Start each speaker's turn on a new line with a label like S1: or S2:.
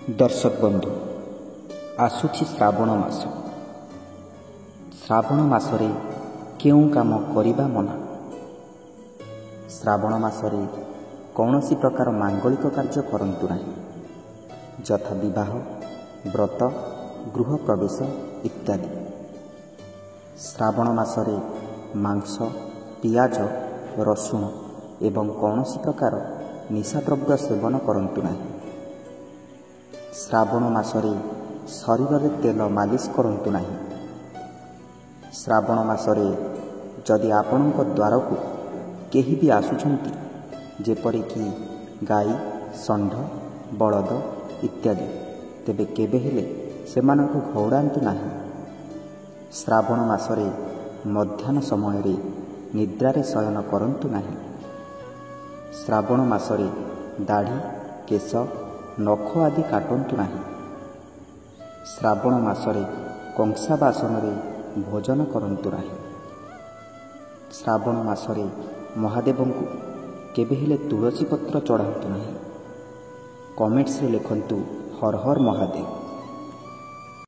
S1: दर्शक बंधु आसुछि श्रावण मास। श्रावण मासरे केउं काम करिबा मना। श्रावण मासरे कौनसी प्रकार मांगलिक कार्य करंतु नाही, यथा विवाह, व्रत, गृह प्रवेश इत्यादि। श्रावण मासरे मांस, पियाज, रसुण एवं कौनसी प्रकार निशाद्रव्य सेवन करंतु नाही। श्रावण मासरे शरीर में तेल मालिश करंतु नाही। श्रावण मासरे जदि आपणक द्वार को केही भी आसुछंती, जेपरिकी गाई, षंढ, बलद इत्यादि, तेबे केबे हेले सेमानंकु घौड़ांतु नाही। श्रावण मासरे मध्याह्न समय रे निद्रारे शयन करंतु नाही। श्रावण मासरे दाढ़ी, केश, नख आदि काटंतु नाही। श्रावण मासरे कंसा बासन रे भोजन करंतु नाही। श्रावण मासरे महादेवंकु केबे हेले तुलसी पत्र चढ़ांतु नाही। कमेंट्स रे लिखंतु हर हर महादेव।